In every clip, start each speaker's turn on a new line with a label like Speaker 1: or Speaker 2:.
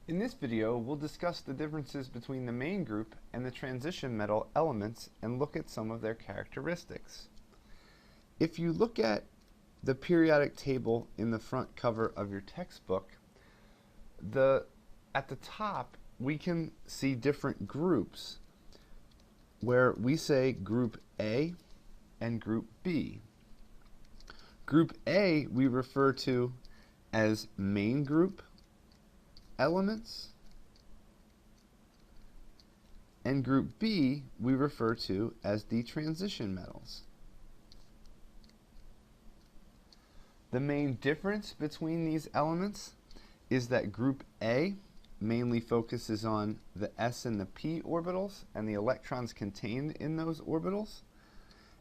Speaker 1: In this video, we'll discuss the differences between the main group and the transition metal elements and look at some of their characteristics. If you look at the periodic table in the front cover of your textbook, at the top we can see different groups where we say group A and group B. Group A we refer to as main group elements, and group B we refer to as the transition metals. The main difference between these elements is that group A mainly focuses on the s and the p orbitals and the electrons contained in those orbitals,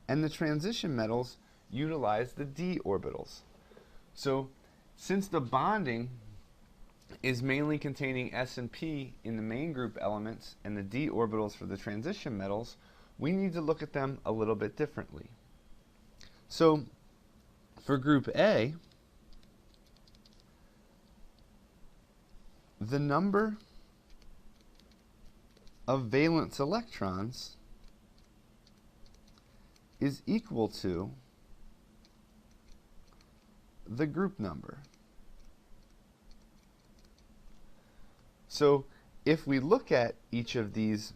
Speaker 1: and the transition metals utilize the d orbitals. So since the bonding is mainly containing s and p in the main group elements and the d orbitals for the transition metals, we need to look at them a little bit differently. So for group A, the number of valence electrons is equal to the group number. So if we look at each of these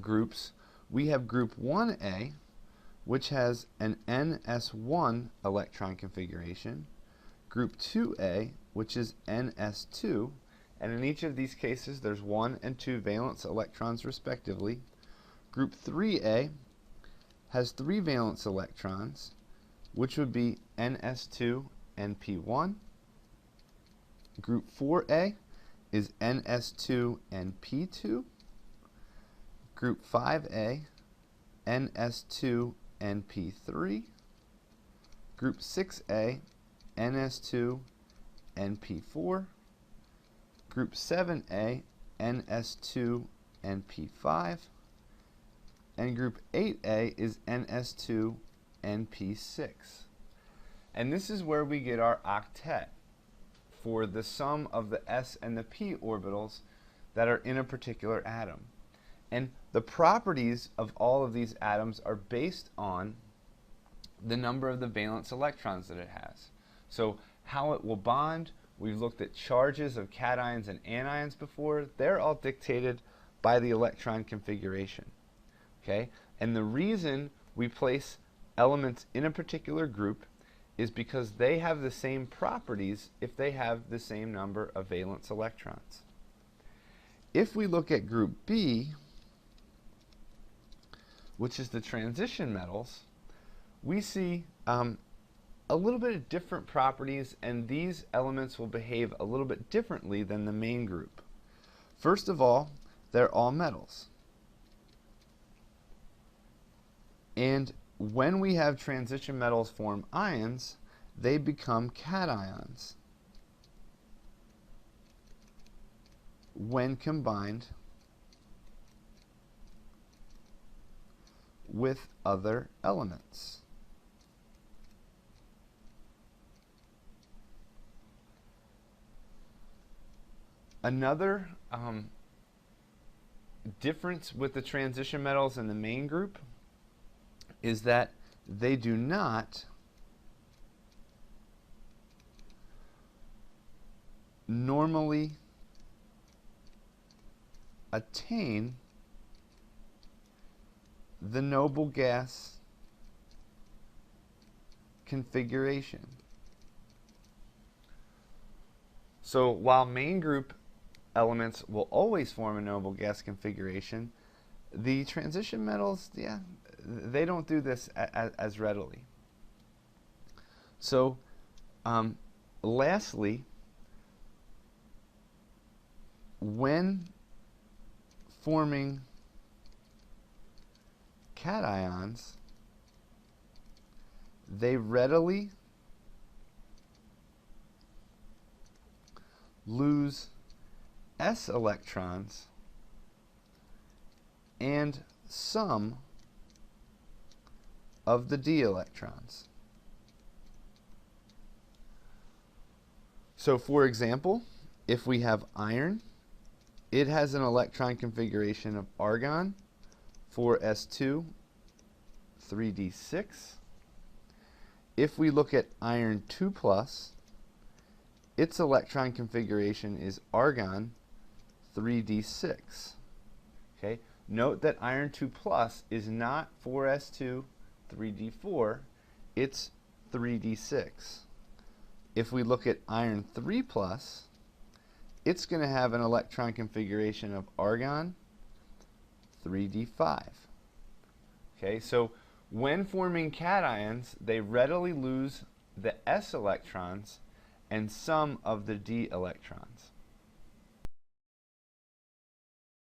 Speaker 1: groups, we have group 1A, which has an ns1 electron configuration, group 2A, which is ns2, and in each of these cases there's 1 and 2 valence electrons respectively. Group 3A has 3 valence electrons, which would be ns2 and p1. Group 4A is ns2 and p2. Group 5A, ns2 and p3. Group 6A, ns2 and p4. Group 7A, ns2 and p5. And group 8A is ns2 and p6. And this is where we get our octet for the sum of the s and the p orbitals that are in a particular atom. And the properties of all of these atoms are based on the number of the valence electrons that it has. So how it will bond, we've looked at charges of cations and anions before. They're all dictated by the electron configuration. Okay? And the reason we place elements in a particular group is because they have the same properties if they have the same number of valence electrons. If we look at group B, which is the transition metals, we see a little bit of different properties, and these elements will behave a little bit differently than the main group. First of all, they're all metals. And when we have transition metals form ions, they become cations when combined with other elements. Another difference with the transition metals in the main group is that they do not normally attain the noble gas configuration. So while main group elements will always form a noble gas configuration, the transition metals, they don't do this as readily. So lastly, when forming cations, they readily lose s electrons and some of the d electrons. So for example, If we have iron, it has an electron configuration of argon, 4s2, 3d6. If we look at iron 2+, its electron configuration is argon, 3d6. Okay? Note that iron 2+ is not 4s2, 3d4, it's 3d6. If we look at iron 3+, it's going to have an electron configuration of argon, 3d5. Okay, so when forming cations, they readily lose the s electrons and some of the d electrons.